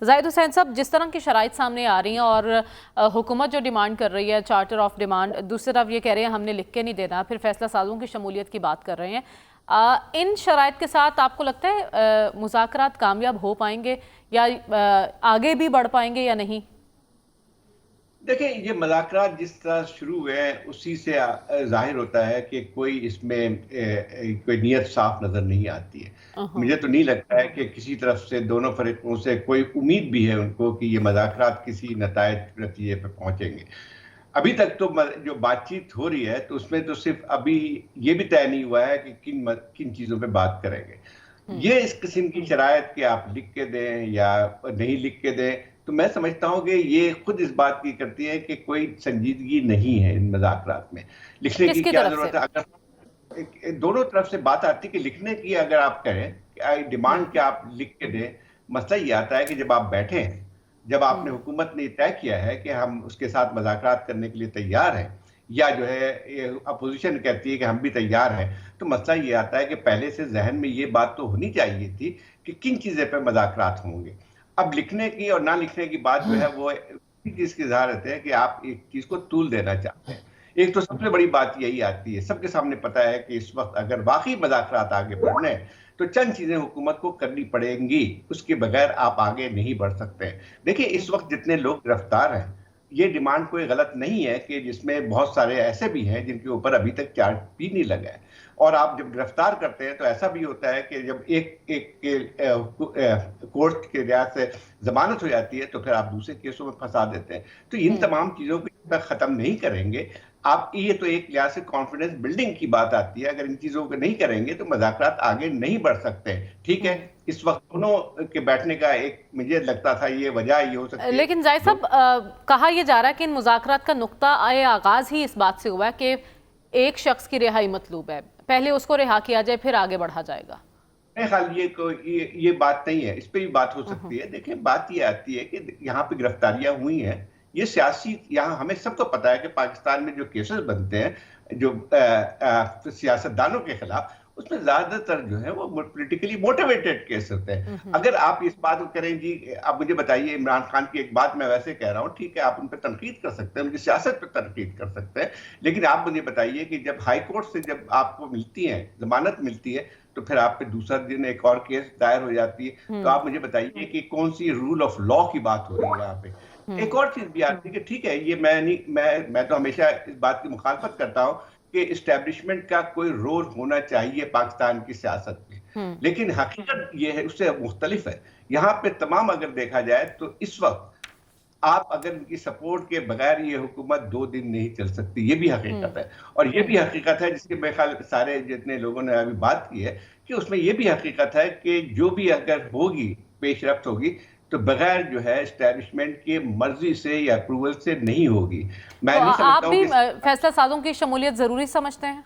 जाहिद हुसैन साहब, जिस तरह की शराइत सामने आ रही हैं और हुकूमत जो डिमांड कर रही है चार्टर ऑफ डिमांड, दूसरी तरफ ये कह रहे हैं हमने लिख के नहीं देना, फिर फैसला साजों की शमूलियत की बात कर रहे हैं, इन शराइत के साथ आपको लगता है मुज़ाकरात कामयाब हो पाएंगे या आगे भी बढ़ पाएंगे या नहीं? देखिए, ये मुज़ाकरात जिस तरह शुरू हुए हैं उसी से ज़ाहिर होता है कि कोई इसमें कोई नीयत साफ नज़र नहीं आती है। मुझे तो नहीं लगता है कि किसी तरफ से दोनों फरीकों से कोई उम्मीद भी है उनको कि ये मुज़ाकरात किसी नतीजे पे पहुंचेंगे। अभी तक तो जो बातचीत हो रही है तो उसमें तो सिर्फ अभी ये भी तय नहीं हुआ है कि किन किन चीज़ों पे बात करेंगे। ये इस किस्म की शराइत कि आप लिख के दें या नहीं लिख के दें, तो मैं समझता हूँ कि ये खुद इस बात की करती है कि कोई संजीदगी नहीं है इन मुज़ाकरात में। लिखने की किसकी क्या तरफ से? ज़रूरत है? अगर दोनों तरफ से बात आती है कि लिखने की अगर आप करें डिमांड क्या आप लिख के दें, मसला ये आता है कि जब आप बैठे हैं, जब आपने हुकूमत ने तय किया है कि हम उसके साथ मुज़ाकरात करने के लिए तैयार हैं, या जो है अपोजिशन कहती है कि हम भी तैयार हैं, तो मसला ये आता है कि पहले से जहन में ये बात तो होनी चाहिए थी कि किन चीज़ें पे मुज़ाकरात होंगे। अब लिखने की और ना लिखने की बात जो है वो इसी चीज़ की इज़ारत है कि आप एक चीज़ को तूल देना चाहते हैं। एक तो सबसे बड़ी बात यही आती है, सबके सामने पता है कि इस वक्त अगर वाकई मुज़ाकरात आगे बढ़ने हैं तो चंद चीज़ें हुकूमत को करनी पड़ेंगी, उसके बगैर आप आगे नहीं बढ़ सकते। देखिए, इस वक्त जितने लोग गिरफ्तार हैं, ये डिमांड कोई गलत नहीं है कि जिसमें बहुत सारे ऐसे भी हैं जिनके ऊपर अभी तक चार्ज भी नहीं लगा है। और आप जब गिरफ्तार करते हैं तो ऐसा भी होता है कि जब एक एक के कोर्ट के लिहाज से जमानत हो जाती है तो फिर आप दूसरे केसों में फंसा देते हैं। तो इन तमाम चीज़ों को जब तक ख़त्म नहीं करेंगे, आप ये तो एक लिहाज से कॉन्फिडेंस बिल्डिंग की बात आती है। अगर इन चीज़ों को नहीं करेंगे तो मुज़ाकरात आगे नहीं बढ़ सकते। ठीक है, इस वक्त दोनों के बैठने का एक मुझे लगता था ये वजह ये हो सकती है। लेकिन जाहिद साहब, कहा यह जा रहा है कि इन मुज़ाकरात का नुक्ता आगाज ही इस बात से हुआ है कि एक शख्स की रिहाई मतलूब है, पहले उसको रिहा किया जाए फिर आगे बढ़ा जाएगा। मेरे ख्याल ये बात नहीं है, इस पे भी बात हो सकती है। देखिए, बात ये आती है कि यहाँ पे गिरफ्तारियां हुई हैं, ये सियासी, यहाँ हमें सबको पता है कि पाकिस्तान में जो केसेस बनते हैं जो सियासतदानों के खिलाफ, उसमें ज्यादातर जो है वो पॉलिटिकली मोटिवेटेड केस होते हैं। अगर आप इस बात को करें जी, आप मुझे बताइए, इमरान खान की एक बात मैं वैसे कह रहा हूँ, ठीक है आप उन पर तनकीद कर सकते हैं, उनकी सियासत पर तनकीद कर सकते हैं, लेकिन आप मुझे बताइए कि जब हाई कोर्ट से जब आपको मिलती है जमानत मिलती है तो फिर आप पे दूसरा दिन एक और केस दायर हो जाती है। तो आप मुझे बताइए कि कौन सी रूल ऑफ लॉ की बात हो रही है यहाँ पे। एक और चीज भी आती है कि ठीक है, ये मैं नहीं मैं तो हमेशा इस बात की मुखालफत करता हूँ कि इस्टेब्लिशमेंट का कोई रोल होना चाहिए पाकिस्तान की सियासत में, लेकिन हकीकत ये है उससे मुख्तलिफ है। यहाँ पे तमाम अगर देखा जाए तो इस वक्त आप अगर इनकी सपोर्ट के बगैर ये हुकूमत 2 दिन नहीं चल सकती, ये भी हकीकत है। और ये भी हकीकत है जिसके मेरे ख्याल सारे जितने लोगों ने अभी बात की है कि उसमें ये भी हकीकत है कि जो भी अगर होगी पेशरफ्त होगी तो बगैर जो है एस्टेब्लिशमेंट की मर्जी से या अप्रूवल से नहीं होगी। मैं तो नहीं आप समझता हूँ भी कि फैसला साजों की शमूलियत जरूरी समझते हैं?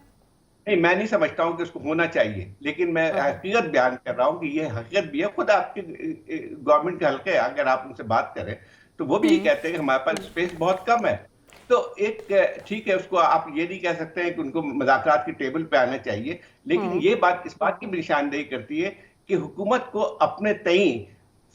नहीं, मैं नहीं समझता हूँ कि उसको होना चाहिए, लेकिन मैं हकीकत बयान कर रहा हूँ कि ये हकीकत भी है। खुद आपके गवर्नमेंट के हल्के अगर आप उनसे बात करें तो वो भी ये कहते हैं कि हमारे पास स्पेस बहुत कम है। तो एक ठीक है, उसको आप ये नहीं कह सकते हैं कि उनको मुज़ाकरात की टेबल पे आना चाहिए, लेकिन ये बात इस बात की भी निशानदेही करती है कि हुकूमत को अपने तय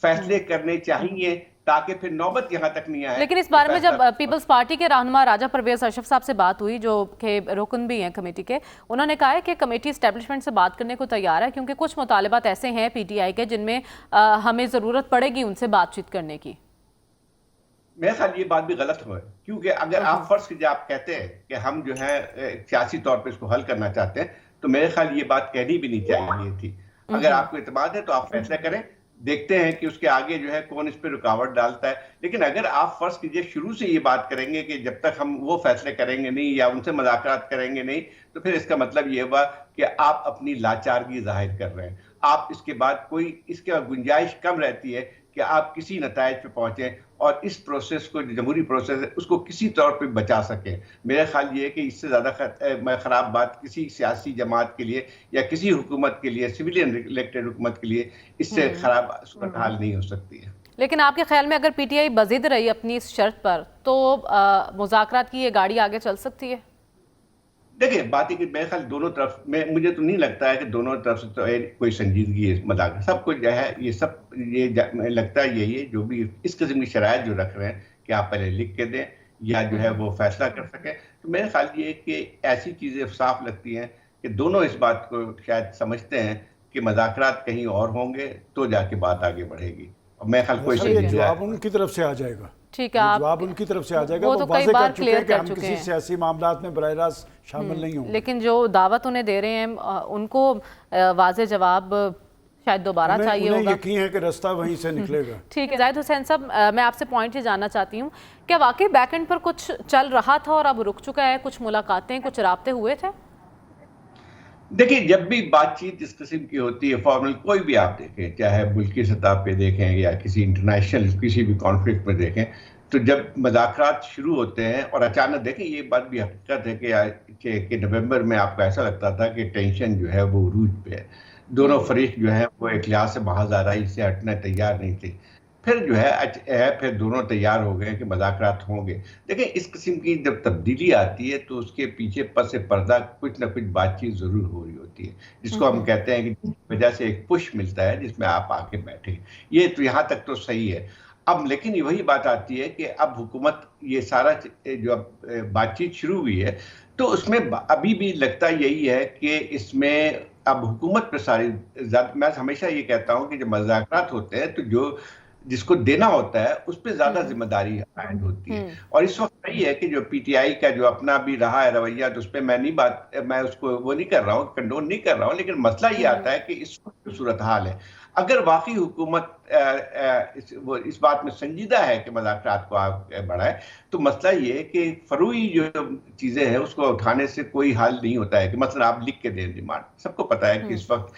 फैसले करने चाहिए ताकि फिर नौबत यहाँ तक नहीं आए। लेकिन इस बारे में जब पीपल्स पार्टी के रहनुमा राजा परवेज अशरफ साहब से बात हुई, जो के रुकन भी हैं कमेटी के, उन्होंने कहा है कि कमेटी एस्टेब्लिशमेंट से बात करने को तैयार है क्योंकि कुछ मुतालबात ऐसे हैं पीटीआई के जिनमें हमें ज़रूरत पड़ेगी उनसे बातचीत करने की। मेरे ख्याल ये बात भी गलत हुआ है, क्योंकि अगर आप फर्ज कीजिए आप कहते हैं कि हम जो है सियासी तौर पे इसको हल करना चाहते हैं, तो मेरे ख्याल ये बात कहनी भी नहीं चाहिए थी। अगर आपको इत्मीनान है तो आप फैसला करें, देखते हैं कि उसके आगे जो है कौन इस पे रुकावट डालता है। लेकिन अगर आप फर्ज कीजिए शुरू से ये बात करेंगे कि जब तक हम वो फैसले करेंगे नहीं या उनसे मुज़ाकरात करेंगे नहीं, तो फिर इसका मतलब ये हुआ कि आप अपनी लाचारगी जाहिर कर रहे हैं। आप इसके बाद कोई इसके गुंजाइश कम रहती है कि आप किसी नतायज पे पहुंचे और इस प्रोसेस को, जमहूरी प्रोसेस है, उसको किसी तौर पे बचा सके। मेरा ख्याल ये है कि इससे ज़्यादा ख़राब बात किसी सियासी जमात के लिए या किसी हुकूमत के लिए, सिविलियन इलेक्टेड हुकूमत के लिए, इससे ख़राब सूरत हाल नहीं हो सकती है। लेकिन आपके ख्याल में अगर पीटीआई बज़िद रही अपनी इस शर्त पर तो मुज़ाकरात की ये गाड़ी आगे चल सकती है? देखिए बात है कि मेरे ख्याल दोनों तरफ में मुझे तो नहीं लगता है कि दोनों तरफ से तो कोई संजीदगी है इस मजाक सब कुछ जो है ये सब लगता है यही है जो भी इस किस्म की शराइत जो रख रहे हैं कि आप पहले लिख के दें या जो है वो फैसला कर सकें। तो मेरे ख्याल ये कि ऐसी चीजें साफ लगती हैं कि दोनों इस बात को शायद समझते हैं कि मज़ाकरात कहीं और होंगे तो जाके बात आगे बढ़ेगी। और मेरे ख्याल कोई जवाब उनकी तरफ से आ जाएगा। ठीक है, जवाब उनकी तरफ से आ जाएगा। वो तो कई बार क्लियर कि हम किसी सियासी मामलात में बराह रास्त शामिल नहीं होंगे। लेकिन जो दावत उन्हें दे रहे हैं उनको वाज़ेह जवाब शायद दोबारा चाहिए होगा। यकीन है कि रास्ता वहीं से निकलेगा। ठीक है जाहिद हुसैन साहब, मैं आपसे पॉइंट ये जानना चाहती हूँ, क्या वाकई बैकएंड पर कुछ चल रहा था और अब रुक चुका है? कुछ मुलाकातें, कुछ राब्ते हुए थे? देखिए जब भी बातचीत इस किस्म की होती है, फॉर्मल कोई भी आप देखें, चाहे मुल्की सतह पे देखें या किसी इंटरनेशनल किसी भी कॉन्फ्लिक्ट में देखें, तो जब मज़ाकरात शुरू होते हैं और अचानक देखें ये बात भी हकीकत है कि नवंबर में आपको ऐसा लगता था कि टेंशन जो है वो उरूज पे है, दोनों फरीक जो है वो एक लिहाज से महाज़ाराई से हटने तैयार नहीं थी। फिर जो है फिर दोनों तैयार हो गए कि मज़ाकरात होंगे। देखिए इस किस्म की जब तब्दीली आती है तो उसके पीछे पस पर्दा कुछ ना कुछ बातचीत ज़रूर हो रही होती है, जिसको हम कहते हैं कि जिस वजह से एक पुश मिलता है जिसमें आप आके बैठे। ये तो यहाँ तक तो सही है। अब लेकिन वही बात आती है कि अब हुकूमत ये सारा जो बातचीत शुरू हुई है तो उसमें अभी भी लगता यही है कि इसमें अब हुकूमत पर सारी, मैं हमेशा ये कहता हूँ कि जब मज़ाकरात होते हैं तो जो जिसको देना होता है उस पर ज्यादा जिम्मेदारी आयद होती है। और इस वक्त सही है कि जो पीटीआई का जो अपना भी रहा है रवैया, तो उस पर मैं उसको वो नहीं कर रहा हूँ, कंडोन नहीं कर रहा हूँ, लेकिन मसला ये आता है कि इस वक्त जो सूरत हाल है, अगर वाकई हुकूमत इस बात में संजीदा है कि मज़ाकरात को आगे बढ़ाए, तो मसला ये है कि फरूई जो चीजें हैं उसको उठाने से कोई हाल नहीं होता है कि मतलब आप लिख के दें डिमांड। सबको पता है कि इस वक्त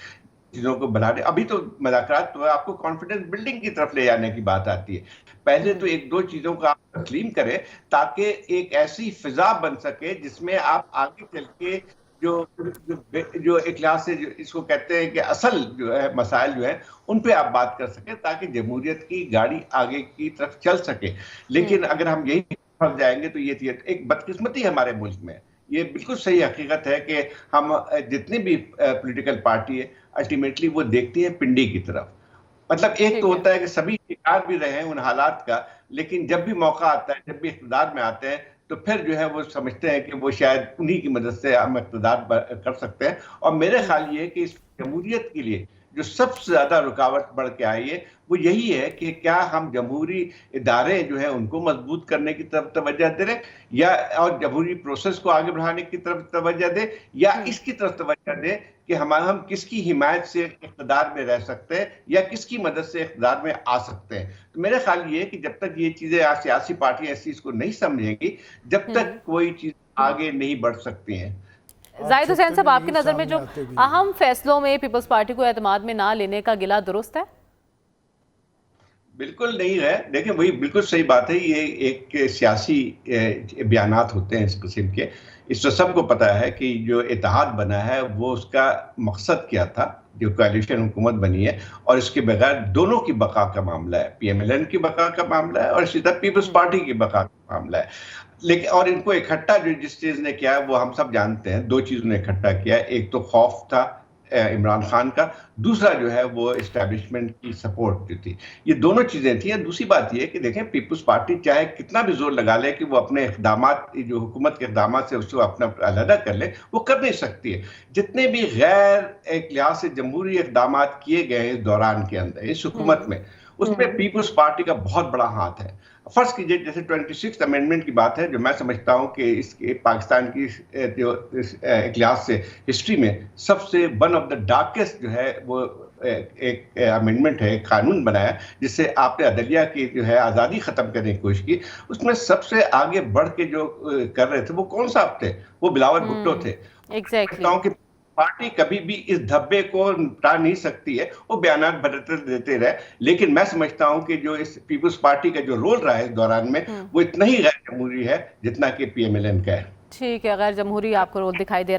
चीजों को बढ़ाने, अभी तो मज़ाकरात तो आपको कॉन्फिडेंस बिल्डिंग की तरफ ले जाने की बात आती है। पहले तो एक दो चीजों को आप तस्लीम करें ताकि एक ऐसी फिजा बन सके जिसमें आप आगे चल के जो एक लिहाज से जो इसको कहते हैं कि असल जो है मसाइल जो है उन पे आप बात कर सकें ताकि जमहूरियत की गाड़ी आगे की तरफ चल सके। लेकिन अगर हम यही फंस जाएंगे तो ये एक बदकिस्मती है हमारे मुल्क में। ये बिल्कुल सही हकीकत है कि हम जितनी भी पॉलिटिकल पार्टी है अल्टीमेटली वो देखती है पिंडी की तरफ। मतलब एक तो होता है कि सभी शिकार भी रहे हैं उन हालात का, लेकिन जब भी मौका आता है, जब भी इक़्तिदार में आते हैं, तो फिर जो है वो समझते हैं कि वो शायद उन्हीं की मदद से हम इक़्तिदार कर सकते हैं। और मेरे ख्याल ये कि इस जमहूरियत के लिए जो सबसे ज्यादा रुकावट बढ़ के आई है वो यही है कि क्या हम जमहूरी इदारे जो है उनको मजबूत करने की तरफ तवज्जो दे रहे या और जमहूरी प्रोसेस को आगे बढ़ाने की तरफ तवज्जो दे, या इसकी तरफ तवज्जो दे कि हम किसकी हिमायत से इक़्तिदार में रह सकते हैं या किसकी मदद से इक़्तिदार में आ सकते हैं। तो मेरा ख्याल ये है कि जब तक ये चीजें सियासी पार्टियां इस चीज को नहीं समझेंगी, जब तक कोई चीज आगे नहीं बढ़ सकती हैं। जाहिद हुसैन साहब, आपकी नज़र में जो अहम फैसलों में पीपल्स पार्टी को एतमाद में ना लेने का गिला दुरुस्त है? बिल्कुल नहीं है। देखिए वही बिल्कुल सही बात है। ये एक सियासी बयानात होते हैं इस किस्म के। इस तो सबको पता है कि जो इत्तेहाद बना है वो उसका मकसद क्या था, जो कोalition हुकूमत बनी है, और इसके बगैर दोनों की बका का मामला है, PMLN की बका का मामला है और इसी तरह पीपल्स पार्टी की बका का मामला है। लेकिन और इनको इकट्ठा जो जिस चीज ने किया है वो हम सब जानते हैं। दो चीजों ने इकट्ठा किया है, एक तो खौफ था इमरान खान का, दूसरा जो है वो एस्टैब्लिशमेंट की सपोर्ट जो थी। ये दोनों चीजें थी। दूसरी बात ये है कि देखें पीपल्स पार्टी चाहे कितना भी जोर लगा ले कि वो अपने इक़दामात जो हुकूमत के इक़दामात से उसको अपना अलहदा कर ले, वो कर नहीं सकती है। जितने भी गैर एक लिहाज से जमहूरी इक़दामात किए गए इस दौरान के अंदर इस हुकूमत में, उसमें पीपल्स पार्टी का बहुत बड़ा हाथ है। फर्स्ट कीजिए जैसे 26th अमेंडमेंट की बात है, जो मैं समझता हूं कि इसके पाकिस्तान की जो एक लिहाज से हिस्ट्री में सबसे वन ऑफ द डार्केस्ट जो है वो एक अमेंडमेंट है, एक कानून बनाया जिससे आपने अदलिया की जो है आज़ादी ख़त्म करने की कोशिश की। उसमें सबसे आगे बढ़ के जो कर रहे थे वो कौन साहब थे? वो बिलावल भुट्टो थे। एग्जैक्टली। पार्टी कभी भी इस धब्बे को निपटा नहीं सकती है, वो बयानात बदलते देते रहे। लेकिन मैं समझता हूं कि जो इस पीपल्स पार्टी का जो रोल रहा है इस दौरान में वो इतना ही गैर जमहूरी है जितना कि PMLN का है। ठीक है, गैर जमहूरी आपको रोल दिखाई दे रहा है।